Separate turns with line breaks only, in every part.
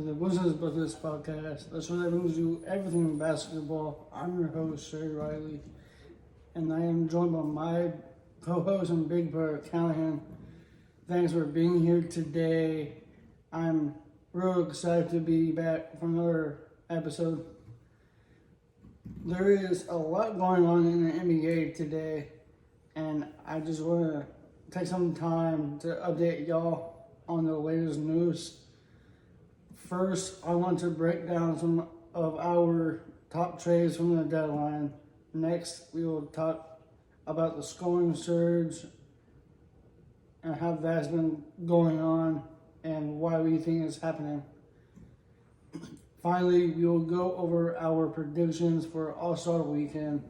to the Bunsa podcast. That's what that brings you everything basketball. I'm your host, Shea O'Reilly, and I am joined by my co-host and big brother, Callaghan. Thanks for being here today. I'm real excited to be back for another episode. There is a lot going on in the NBA today, and I just want to take some time to update y'all on the latest news. First, I want to break down some of our top trades from the deadline. Next, we will talk about the scoring surge and how that's been going on and why we think it's happening. Finally, we will go over our predictions for All-Star Weekend,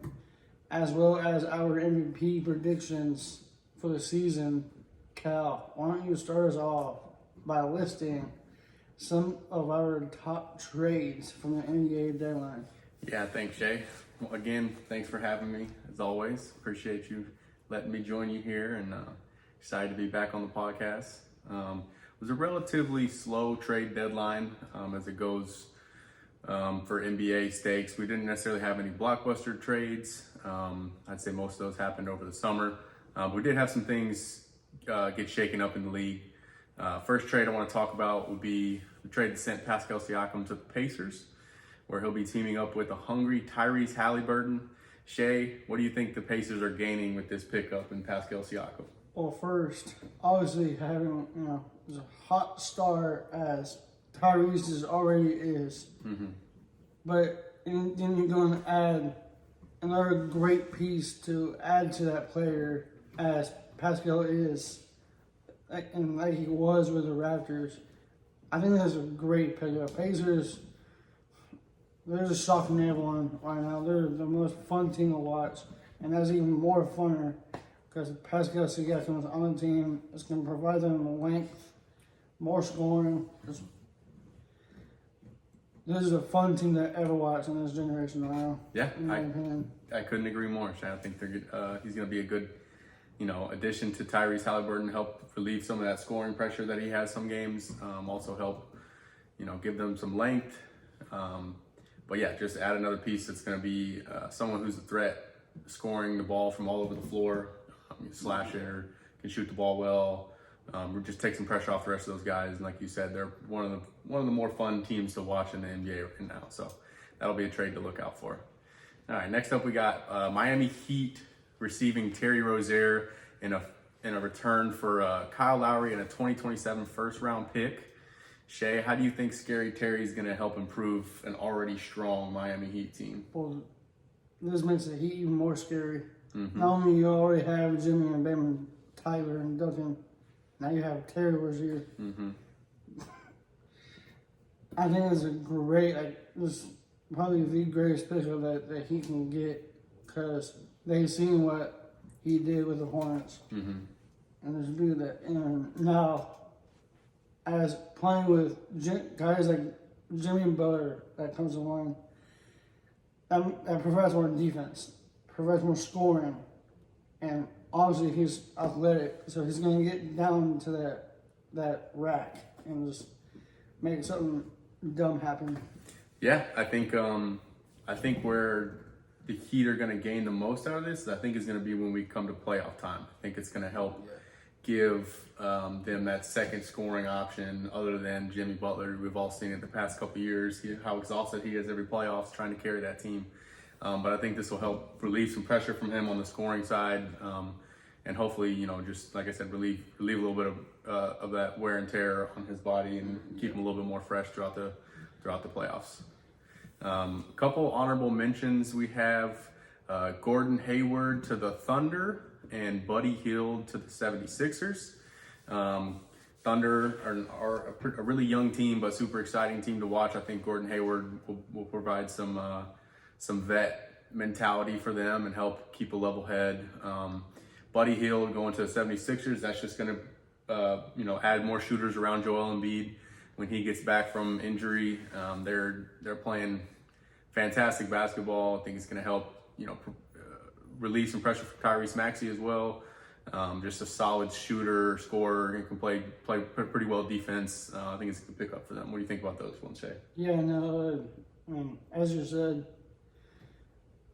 as well as our MVP predictions for the season. Cal, why don't you start us off by listing some of our top trades from the NBA deadline?
Yeah, thanks, Shay. Well, again, thanks for having me, as always. Appreciate you letting me join you here, and excited to be back on the podcast. It was a relatively slow trade deadline as it goes for NBA stakes. We didn't necessarily have any blockbuster trades. I'd say most of those happened over the summer. We did have some things get shaken up in the league. First trade I want to talk about would be the trade that sent Pascal Siakam to the Pacers, where he'll be teaming up with a hungry Tyrese Halliburton. Shay, what do you think the Pacers are gaining with this pickup in Pascal Siakam?
Well, first, obviously having as a hot star as Tyrese already is, but then you're going to add another great piece to add to that player as Pascal is, and like he was with the Raptors. I think that's a great pickup. Pacers, they're just shocking everyone right now. They're the most fun team to watch, and that's even more funner because Pascal Siakam is on the team. It's going to provide them length, more scoring. This is a fun team to ever watch in this generation right now.
Yeah, I couldn't agree more, Shay. I think he's going to be a good addition to Tyrese Halliburton, help relieve some of that scoring pressure that he has some games. Also help, give them some length. But yeah, just add another piece that's going to be someone who's a threat, scoring the ball from all over the floor, slasher, can shoot the ball well. Just take some pressure off the rest of those guys. And like you said, they're one of the more fun teams to watch in the NBA right now. So that'll be a trade to look out for. All right, next up we got Miami Heat receiving Terry Rozier in a return for Kyle Lowry and a 2027 first-round pick. Shay, how do you think Scary Terry is going to help improve an already strong Miami Heat team?
Well, this makes the Heat even more scary. Not only you already have Jimmy and Ben, Tyler and Duncan, now you have Terry Rozier. I think it's a great, this is probably the greatest pickup that he can get because they've seen what he did with the Hornets. And there's beauty that. And now, as playing with guys like Jimmy and Butler that comes along, that provides more defense, provides more scoring, and obviously he's athletic, so he's going to get down to that rack and just make something dumb happen.
Yeah, I think where the Heat are going to gain the most out of this, I think is going to be when we come to playoff time. I think it's going to help give them that second scoring option other than Jimmy Butler. We've all seen it the past couple of years, how exhausted he is every playoffs trying to carry that team. But I think this will help relieve some pressure from him on the scoring side, and hopefully, just like I said, relieve a little bit of that wear and tear on his body and keep him a little bit more fresh throughout the playoffs. A couple honorable mentions. We have Gordon Hayward to the Thunder and Buddy Hield to the 76ers. Thunder are a really young team, but super exciting team to watch. I think Gordon Hayward will provide some vet mentality for them and help keep a level head. Buddy Hield going to the 76ers, that's just going to add more shooters around Joel Embiid when he gets back from injury. They're playing fantastic basketball. I think it's going to help relieve some pressure from Tyrese Maxey as well. Just a solid shooter, scorer. He can play pretty well defense. I think it's a good pickup for them. What do you think about those ones, Shea?
Yeah, no, as you said,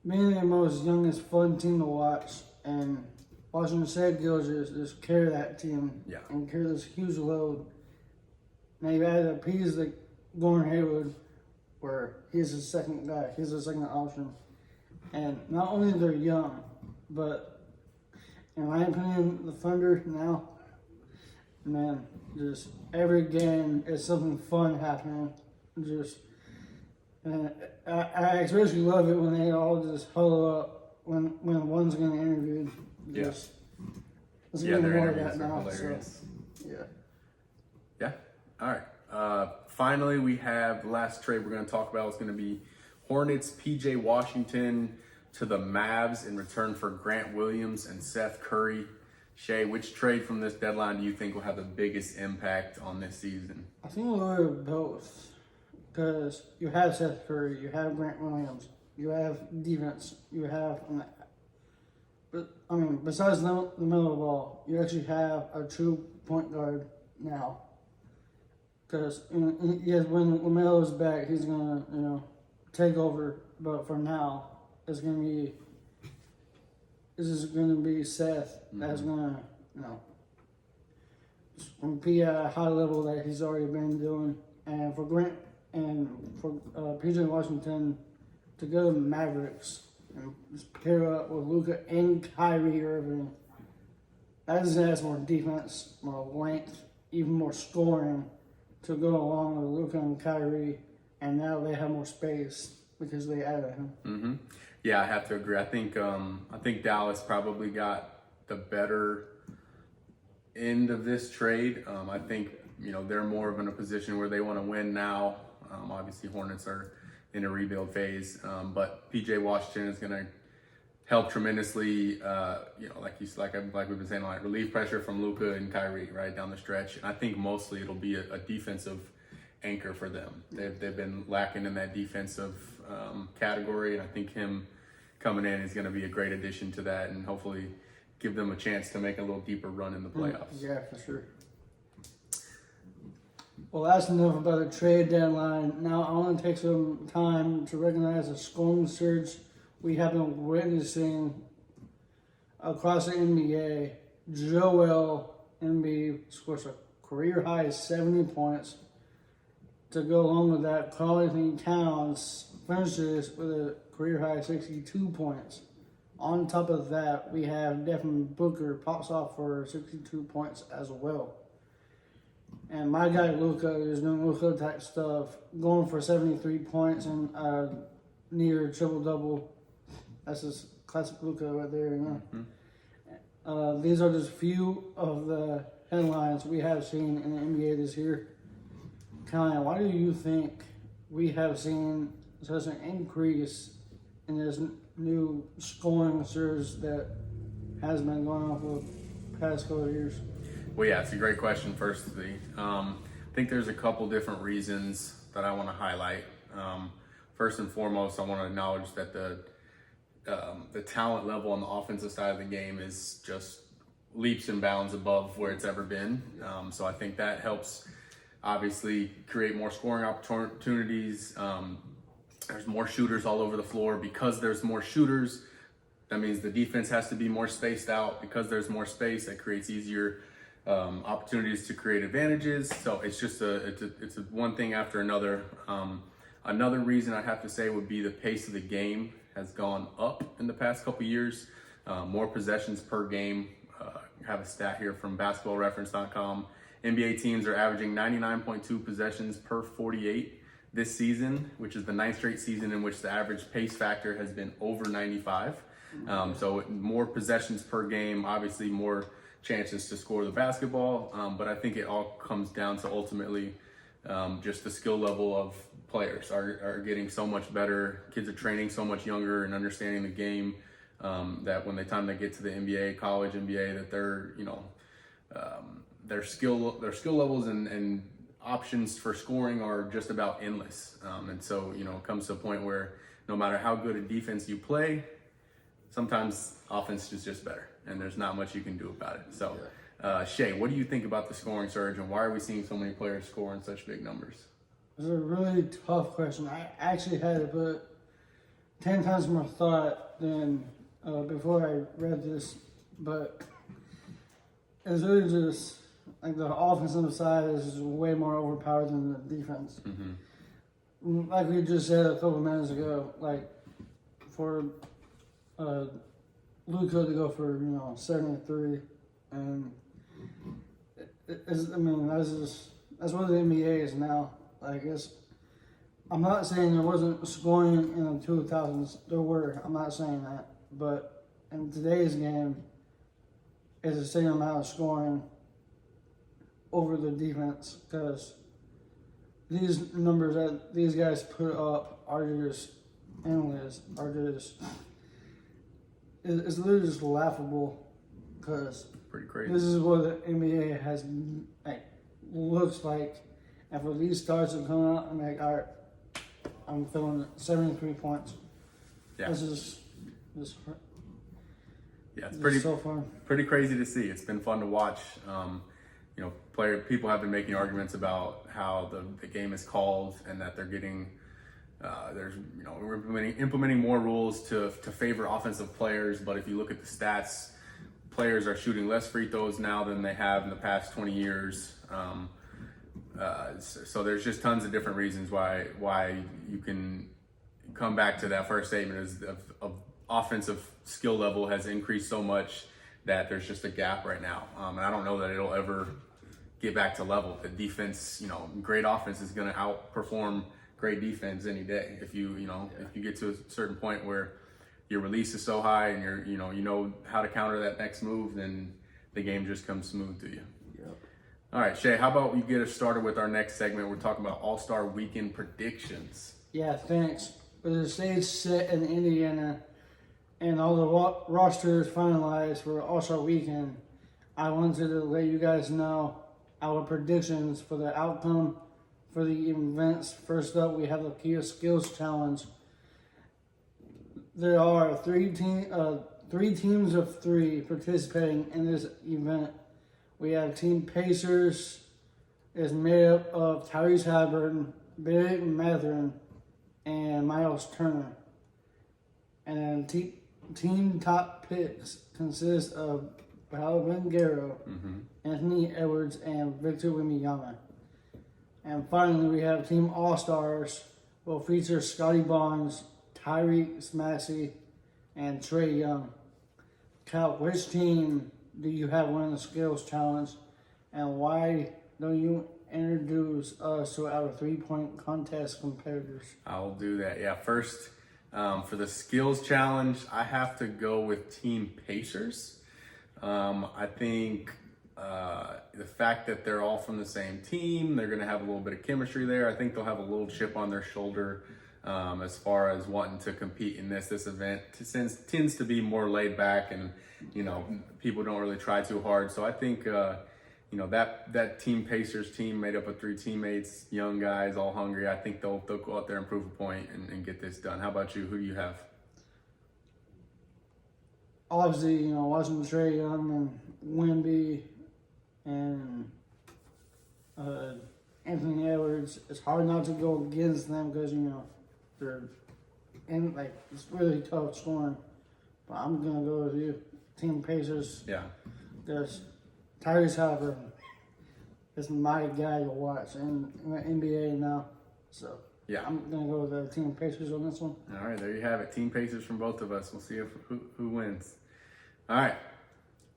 being the most youngest fun team to watch, and watching Said Gills just carry that team and carry this huge load. Now you add a piece like Gordon Hayward, where he's the second guy, he's the second option. And not only they're young, but in my opinion, the Thunder now, man, just every game is something fun happening. And I especially love it when they all just huddle up when one's getting interviewed. Let's get more of that now.
Hilarious.
So,
yeah. All right. Finally, we have the last trade we're going to talk about. It's going to be Hornets PJ Washington to the Mavs in return for Grant Williams and Seth Curry. Shea, which trade from this deadline do you think will have the biggest impact on this season?
I think a little bit of both. Because you have Seth Curry, you have Grant Williams, you have defense, you have, besides the middle of the ball, you actually have a true point guard now. Because yes, when LaMelo's back, he's gonna take over. But for now, this is gonna be Seth that's gonna be at a high level that he's already been doing. And for Grant and for PJ Washington to go to Mavericks and just pair up with Luka and Kyrie Irving, that just adds more defense, more length, even more scoring to go along with Luka and Kyrie. And now they have more space because they added him.
Mm-hmm. Yeah, I have to agree. I think Dallas probably got the better end of this trade. I think they're more of in a position where they want to win now. Obviously, Hornets are in a rebuild phase, but PJ Washington is going to help tremendously. Like we've been saying, like relieve pressure from Luka and Kyrie right down the stretch. And I think mostly it'll be a defensive anchor for them. They've been lacking in that defensive category, and I think him coming in is going to be a great addition to that, and hopefully give them a chance to make a little deeper run in the playoffs.
Yeah, for sure. Well, that's enough about the trade deadline. Now I want to take some time to recognize the scoring surge we have been witnessing across the NBA. Joel Embiid scores a career-high 70 points. To go along with that, Karl-Anthony Towns finishes with a career-high 62 points. On top of that, we have Devin Booker pops off for 62 points as well. And my guy Luka is doing Luka type stuff, going for 73 points and near triple-double. That's just classic Luka right there, Mm-hmm. These are just few of the headlines we have seen in the NBA this year. Kyle, why do you think we have seen such an increase in this new scoring surge that has been going on for the past couple of years?
Well, yeah, it's a great question, firstly. I think there's a couple different reasons that I want to highlight. First and foremost, I want to acknowledge that the talent level on the offensive side of the game is just leaps and bounds above where it's ever been. So I think that helps obviously create more scoring opportunities. There's more shooters all over the floor. Because there's more shooters, that means the defense has to be more spaced out. Because there's more space, that creates easier opportunities to create advantages. So it's just it's a one thing after another. Another reason I'd have to say would be the pace of the game has gone up in the past couple years. More possessions per game. I have a stat here from basketballreference.com. NBA teams are averaging 99.2 possessions per 48 this season, which is the 9th straight season in which the average pace factor has been over 95. So more possessions per game, obviously more chances to score the basketball. But I think it all comes down to ultimately just the skill level of players are getting so much better. Kids are training so much younger and understanding the game that when they get to the NBA, college NBA, that they're, their skill levels and options for scoring are just about endless. And so, it comes to a point where no matter how good a defense you play, sometimes offense is just better. and there's not much you can do about it. So, Shea, what do you think about the scoring surge, and why are we seeing so many players score in such big numbers?
It's a really tough question. I actually had to put 10 times more thought than before I read this, but it's really just like the offensive side is way more overpowered than the defense.
Mm-hmm.
Like we just said a couple minutes ago, like for Luka to go for 73, and that's what the NBA is now. Like I'm not saying there wasn't scoring in the 2000s. There were. I'm not saying that, but in today's game, it's the same amount of scoring over the defense because these numbers that these guys put up are just endless. It's literally just laughable because
pretty crazy.
This is what the NBA has looks like, and for these stars to come out, I'm like, all right, I'm feeling 73 points.
Yeah,
this is
it's pretty
so fun.
Pretty crazy to see. It's been fun to watch. People have been making arguments about how the game is called and that they're getting we're implementing more rules to favor offensive players. But if you look at the stats, players are shooting less free throws now than they have in the past 20 years. So there's just tons of different reasons why you can come back to that first statement is of offensive skill level has increased so much that there's just a gap right now. And I don't know that it'll ever get back to level. The defense, great offense is going to outperform great defense any day. If you get to a certain point where your release is so high and you know how to counter that next move, then the game just comes smooth to you.
Yep.
All right, Shea, how about we get us started with our next segment? We're talking about All-Star Weekend predictions.
Yeah, thanks. With the stage set in Indiana and all the rosters finalized for All-Star Weekend, I wanted to let you guys know our predictions for the outcome for the events. First up, we have the Kia Skills Challenge. There are three teams of three participating in this event. We have Team Pacers is made up of Tyrese Halliburton, Barry Matherin, and Miles Turner. And then Team Top Picks consists of Paolo Banchero, Anthony Edwards, and Victor Wembanyama. And finally, we have Team All-Stars will feature Scotty Barnes, Tyrese Maxey, and Trae Young. Cal, which team do you have winning the Skills Challenge, and why don't you introduce us to our three-point contest competitors?
I'll do that. Yeah, first, for the Skills Challenge, I have to go with Team Pacers. I think the fact that they're all from the same team, they're going to have a little bit of chemistry there. I think they'll have a little chip on their shoulder as far as wanting to compete in this event. Tends to be more laid back, and people don't really try too hard. So I think that Team Pacers team made up of three teammates, young guys, all hungry. I think they'll go out there and prove a point and get this done. How about you? Who do you have?
Obviously, watching Trae Young and Wemby and Anthony Edwards, it's hard not to go against them because they're it's really tough scoring. But I'm gonna go with you, Team Pacers.
Yeah.
There's Tyrese Halliburton. It's my guy to watch in the NBA now. So
yeah,
I'm gonna go with the Team Pacers on this one.
All right, there you have it. Team Pacers from both of us. We'll see who wins. All right.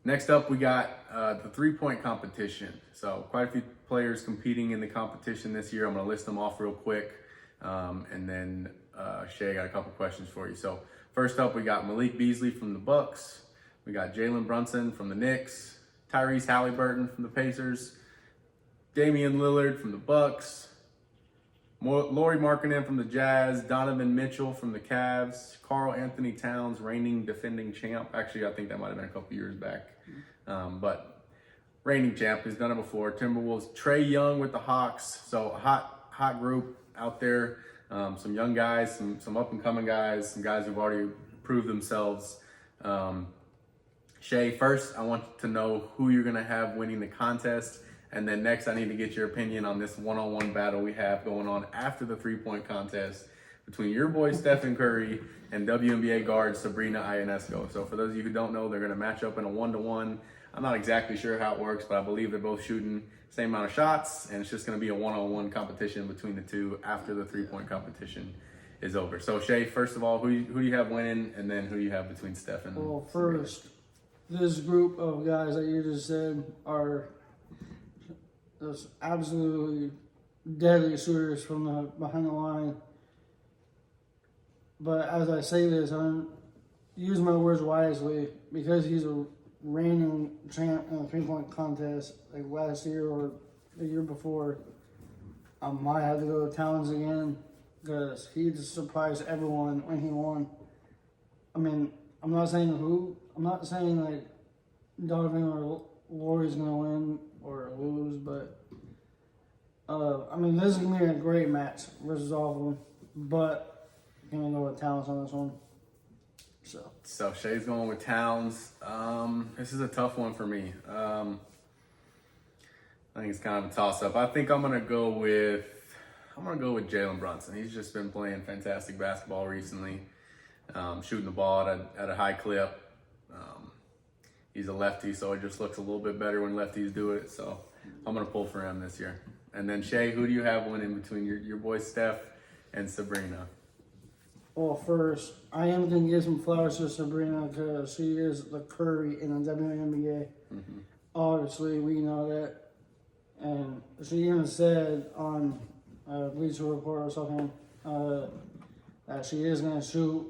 Next up, we got the three-point competition. So quite a few players competing in the competition this year. I'm going to list them off real quick. And then Shea, got a couple questions for you. So first up, we got Malik Beasley from the Bucks. We got Jalen Brunson from the Knicks. Tyrese Halliburton from the Pacers. Damian Lillard from the Bucks. Lauri Markkanen from the Jazz, Donovan Mitchell from the Cavs, Karl Anthony Towns, reigning defending champ. Actually, I think that might have been a couple years back. But reigning champ, has done it before. Timberwolves, Trae Young with the Hawks. So a hot group out there. Some young guys, some up and coming guys, some guys who've already proved themselves. Shea, first, I want to know who you're going to have winning the contest. And then next, I need to get your opinion on this one-on-one battle we have going on after the three-point contest between your boy Stephen Curry and WNBA guard Sabrina Ionesco. So for those of you who don't know, they're going to match up in a 1-to-1. I'm not exactly sure how it works, but I believe they're both shooting the same amount of shots, and it's just going to be a one-on-one competition between the two after the three-point competition is over. So Shea, first of all, who do you have winning, and then who do you have between Steph and
Well,
Sabrina?
first, this group of guys that you just said are just absolutely deadly shooters from the behind the line. But as I say this, I'm use my words wisely, because he's a reigning champ in a three-point contest like last year or the year before. I might have to go to Towns again because he just surprised everyone when he won. I mean, I'm not saying who. I'm not saying like Donovan or Laurie's gonna win or lose, but I mean, this is gonna be a great match versus all of them. But I'm gonna go with Towns on this one.
So Shea's going with Towns. This is a tough one for me. I think it's kind of a toss-up. I think I'm gonna go with Jalen Brunson. He's just been playing fantastic basketball recently, shooting the ball at a high clip. He's a lefty, so it just looks a little bit better when lefties do it. So I'm gonna pull for him this year. And then Shea, who do you have winning between your boy Steph and Sabrina?
Well, first, I am going to give some flowers to Sabrina because she is the Curry in the WNBA.
Mm-hmm.
Obviously, we know that. And she even said on Bleacher Report or something that she is going to shoot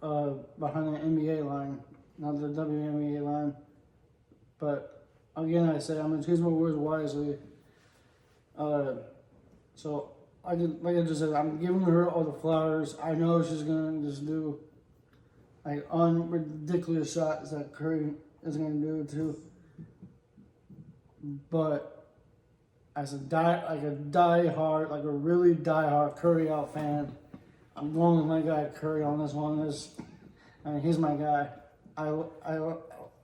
behind the NBA line, not the WNBA line. But again, I say I'm going to choose my words wisely. So like I just said, I'm giving her all the flowers. I know she's gonna just do like ridiculous shots that Curry is gonna do too. But as a really die-hard Curry out fan, I'm going with my guy Curry on this one. I mean, he's my guy. I love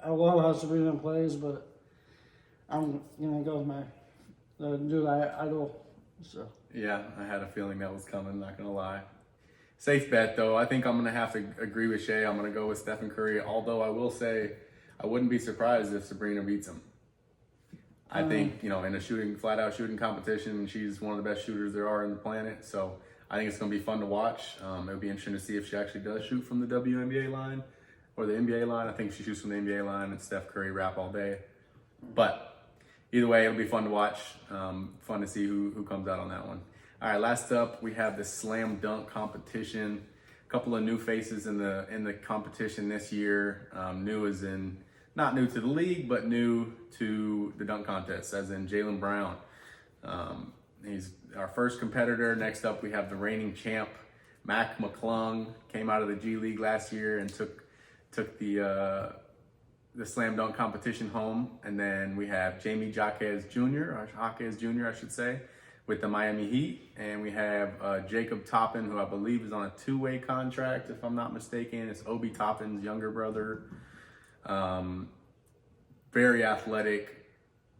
how Sabrina plays, but I'm gonna go with the dude I idol. So.
Yeah, I had a feeling that was coming, not gonna lie. Safe bet though. I think I'm gonna have to agree with Shea. I'm gonna go with Stephen Curry, although I will say I wouldn't be surprised if Sabrina beats him. I think, in a flat out shooting competition, she's one of the best shooters there are on the planet. So I think it's gonna be fun to watch. It'll be interesting to see if she actually does shoot from the WNBA line or the NBA line. I think if she shoots from the NBA line, it's Steph Curry rap all day. But either way, it'll be fun to watch. Fun to see who comes out on that one. All right, last up, we have the slam dunk competition. A couple of new faces in the competition this year. New as in not new to the league, but new to the dunk contest, as in Jaylen Brown. He's our first competitor. Next up, we have the reigning champ, Mac McClung. Came out of the G League last year and took the slam dunk competition home. And then we have Jamie Jaquez Jr., I should say, with the Miami Heat. And we have Jacob Toppin, who I believe is on a two-way contract, if I'm not mistaken. It's Obi Toppin's younger brother. Very athletic.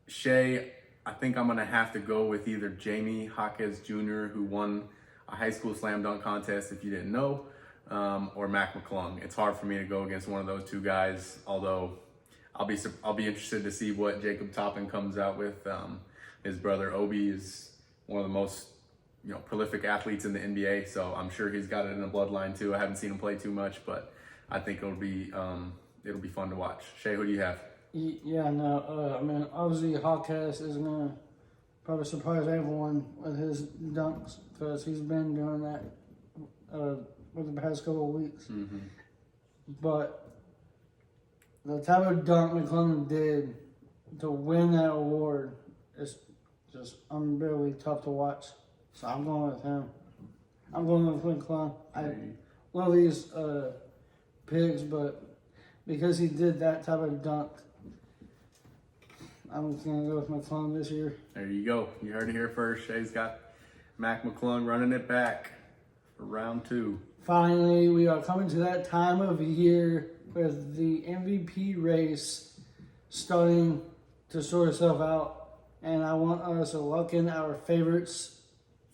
Shea, I think I'm gonna have to go with either Jamie Jaquez Jr., who won a high school slam dunk contest, if you didn't know, or Mac McClung. It's hard for me to go against one of those two guys, although I'll be interested to see what Jacob Toppin comes out with. His brother Obi is one of the most prolific athletes in the NBA, so I'm sure he's got it in the bloodline too. I haven't seen him play too much, but I think it'll be fun to watch. Shea, who do you have?
Yeah, no, I mean, obviously Hawkes is gonna probably surprise everyone with his dunks because he's been doing that for the past couple of weeks. Mm-hmm. But the type of dunk McClung did to win that award is just unbearably tough to watch. So I'm going with him. I'm going with McClung. I love these pigs, but because he did that type of dunk, I'm just going to go with McClung this year.
There you go. You heard it here first. Shea's got Mac McClung running it back for round 2.
Finally, we are coming to that time of year with the MVP race starting to sort itself out, and I want us to lock in our favorites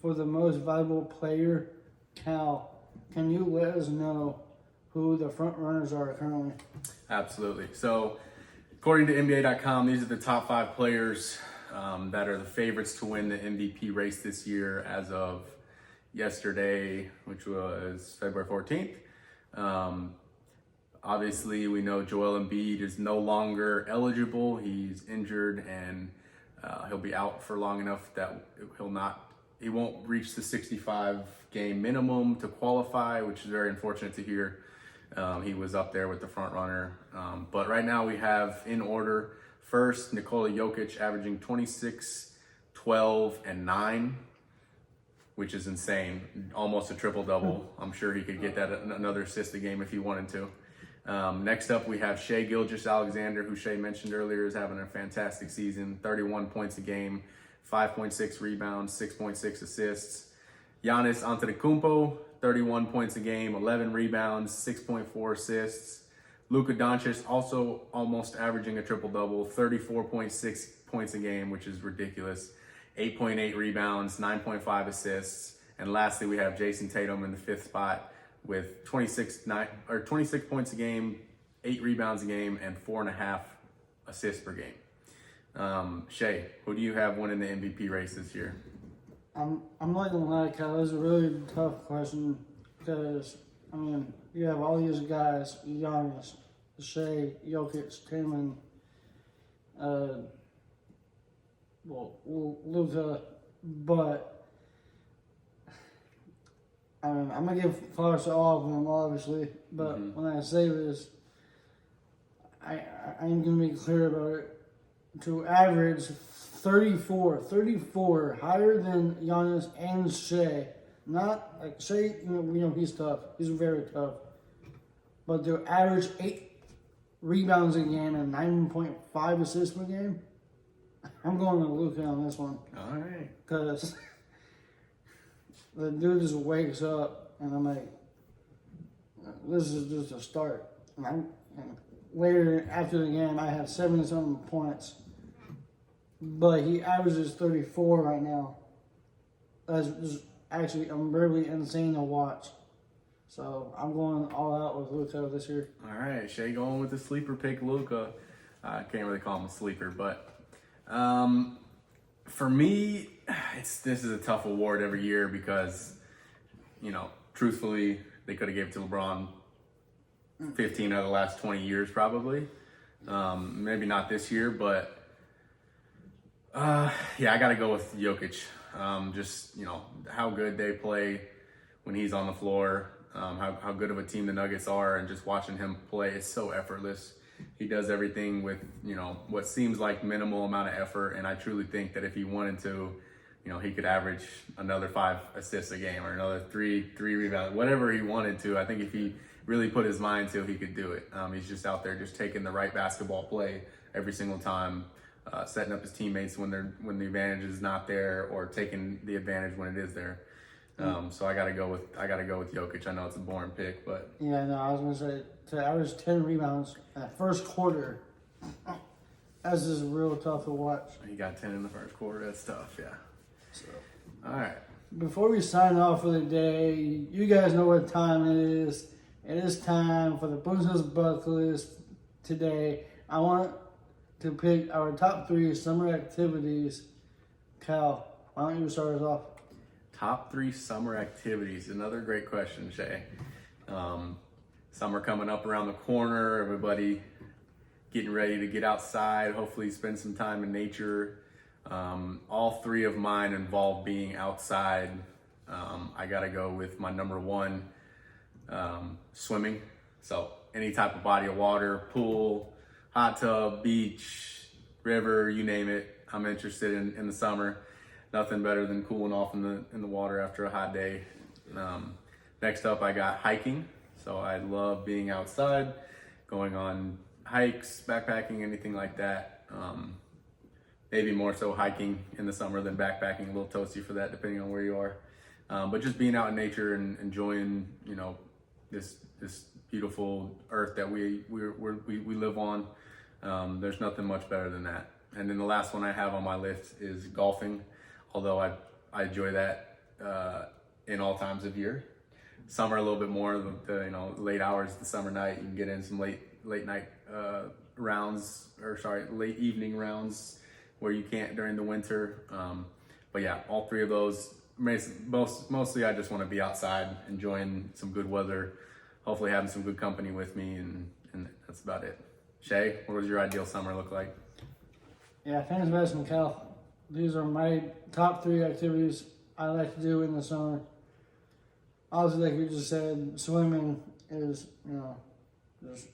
for the most valuable player. Cal, can you let us know who the front runners are currently?
Absolutely. So, according to NBA.com, these are the top 5 players that are the favorites to win the MVP race this year as of yesterday, which was February 14th. Obviously, we know Joel Embiid is no longer eligible. He's injured, and he'll be out for long enough that he won't reach the 65 game minimum to qualify, which is very unfortunate to hear. He was up there with the front runner. But right now we have in order, first, Nikola Jokic averaging 26, 12, and 9, which is insane. Almost a triple-double. I'm sure he could get that another assist a game if he wanted to. Next up, we have Shea Gilgeous-Alexander, who Shea mentioned earlier is having a fantastic season. 31 points a game, 5.6 rebounds, 6.6 assists. Giannis Antetokounmpo, 31 points a game, 11 rebounds, 6.4 assists. Luka Doncic also almost averaging a triple-double, 34.6 points a game, which is ridiculous. 8.8 rebounds, 9.5 assists. And lastly, we have Jason Tatum in the 5th spot with 26 points a game, 8 rebounds a game, and 4.5 assists per game. Shea, who do you have winning the MVP race this year?
I'm not gonna lie, Kyle. It's a really tough question because you have all these guys: Giannis, Shea, Jokic, Tatum, Luka. But I'm gonna give flowers to all of them, obviously. But when I say this, I am gonna be clear about it. To average 34, higher than Giannis and Shea. Not like Shea, we know he's tough. He's very tough. But to average 8 rebounds a game and 9.5 assists per game, I'm going to Luka on this one.
All right.
Because the dude just wakes up and I'm like, this is just a start. And later after the game, I have 70-something points. But he averages 34 right now. That's just actually really insane to watch. So I'm going all out with Luka this year.
All right, Shea going with the sleeper pick, Luka. I can't really call him a sleeper, but for me, this is a tough award every year because, truthfully, they could have gave it to LeBron 15 out of the last 20 years probably. Maybe not this year, but I got to go with Jokic. Just, how good they play when he's on the floor, how good of a team the Nuggets are, and just watching him play, it's so effortless. He does everything with, what seems like minimal amount of effort, and I truly think that if he wanted to, he could average another 5 assists a game or another three rebounds, whatever he wanted to. I think if he really put his mind to, he could do it. He's just out there just taking the right basketball play every single time. Setting up his teammates when the advantage is not there, or taking the advantage when it is there. So I gotta go with Jokic. I know it's a boring pick, but
yeah, no, I was gonna say to average 10 rebounds in the first quarter, that's just real tough to watch.
he got 10 in the first quarter. That's tough. Yeah.
So,
All right.
before we sign off for the day, you guys know what time it is. It is time for the Bunsa's bucket list today. I want to pick our top 3 summer activities. Cal, why don't you start us off?
Top 3 summer activities. Another great question, Shea. Summer coming up around the corner. Everybody getting ready to get outside. Hopefully spend some time in nature. All 3 of mine involve being outside. I gotta go with my number 1, swimming. So any type of body of water, pool, hot tub, beach, river, you name it. I'm interested in the summer. Nothing better than cooling off in the water after a hot day. Next up, I got hiking. So I love being outside, going on hikes, backpacking, anything like that. Maybe more so hiking in the summer than backpacking. A little toasty for that, depending on where you are. But just being out in nature and enjoying, this beautiful earth that we live on. There's nothing much better than that. And then the last one I have on my list is golfing, although I enjoy that in all times of year. Summer a little bit more, the late hours of the summer night, you can get in some late night rounds, late evening rounds where you can't during the winter. But yeah, all three of those, mostly I just want to be outside, enjoying some good weather, hopefully having some good company with me, and that's about it. Shay, what does your ideal summer look like?
Yeah, thanks, Wes and Cal. These are my top 3 activities I like to do in the summer. Obviously, like you just said, swimming is, just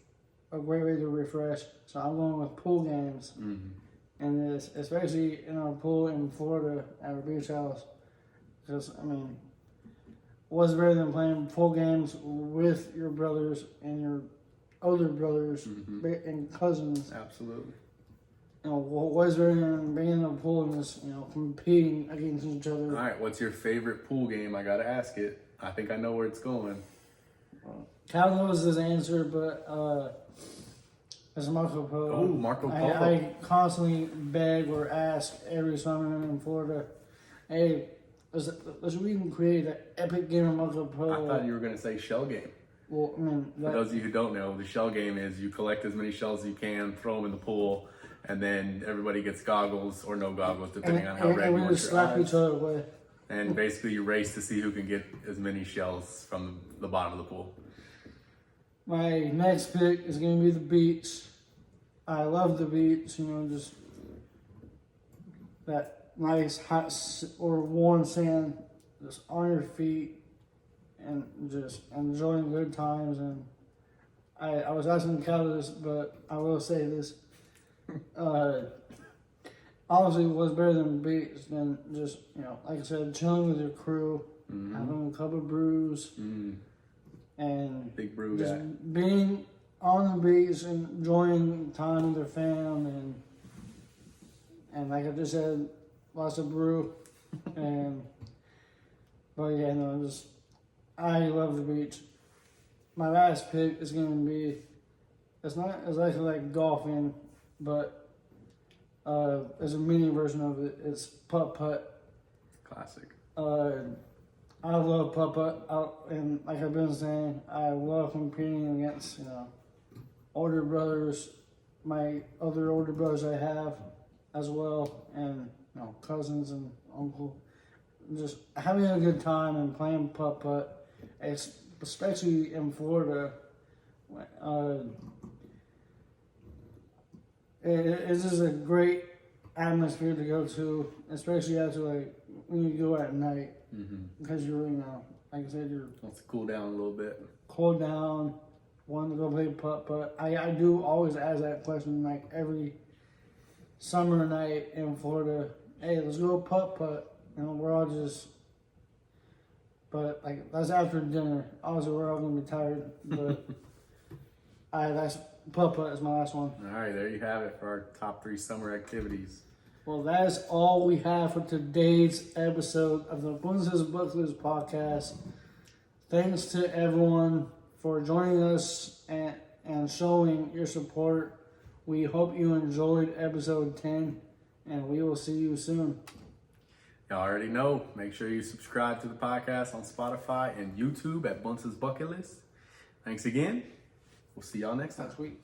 a great way to refresh. So I'm going with pool games. Mm-hmm. And it's especially in our pool in Florida at our beach house. Because, what's better than playing pool games with your brothers and your older brothers and cousins?
Absolutely.
What's better than being in a pool and just, competing against each other?
All right, what's your favorite pool game? I got to ask it. I think I know where it's going.
Cal knows his answer, but it's Marco Polo.
Oh, Marco Polo.
I constantly beg or ask every summer in Florida, hey, let's we can create an epic game of Marco Polo.
I thought you were going to say shell game.
Well,
for those of you who don't know, the shell game is you collect as many shells as you can, throw them in the pool, and then everybody gets goggles or no goggles, depending on how red you want your eyes.
And we just slap each other away.
And basically you race to see who can get as many shells from the bottom of the pool.
My next pick is going to be the beach. I love the beach, just that nice hot or warm sand just on your feet and just enjoying good times. And I was asking Cal this, but I will say this. Obviously, what's better than the beach than just, like I said, chilling with your crew, having a couple of brews, and
big brew
just
guy.
Being on the beach and enjoying time with their fam, and like I just said, lots of brew, but yeah, I love the beach. My last pick is gonna be, it's not exactly like golfing, but there's a mini version of it. It's putt-putt.
Classic.
I love putt-putt, and like I've been saying, I love competing against, older brothers, my other older brothers I have as well, and, cousins and uncle. Just having a good time and playing putt-putt, especially in Florida. It's just a great atmosphere to go to, especially after when you go at night, because you're like I said, you're
wants to cool down a little bit.
Cool down, want to go play putt. I do always ask that question every summer night in Florida. Hey, let's go putt. We're all just, but that's after dinner. Obviously, we're all gonna be tired, but that's. Putt-putt is my last one.
All right, there you have it for our top 3 summer activities.
Well, that is all we have for today's episode of the Bunsa's Booklist podcast. Thanks to everyone for joining us and showing your support. We hope you enjoyed episode 10, and we will see you soon.
Y'all already know, make sure you subscribe to the podcast on Spotify and YouTube at Bunsa's Bucket List. Thanks again. We'll see y'all next week.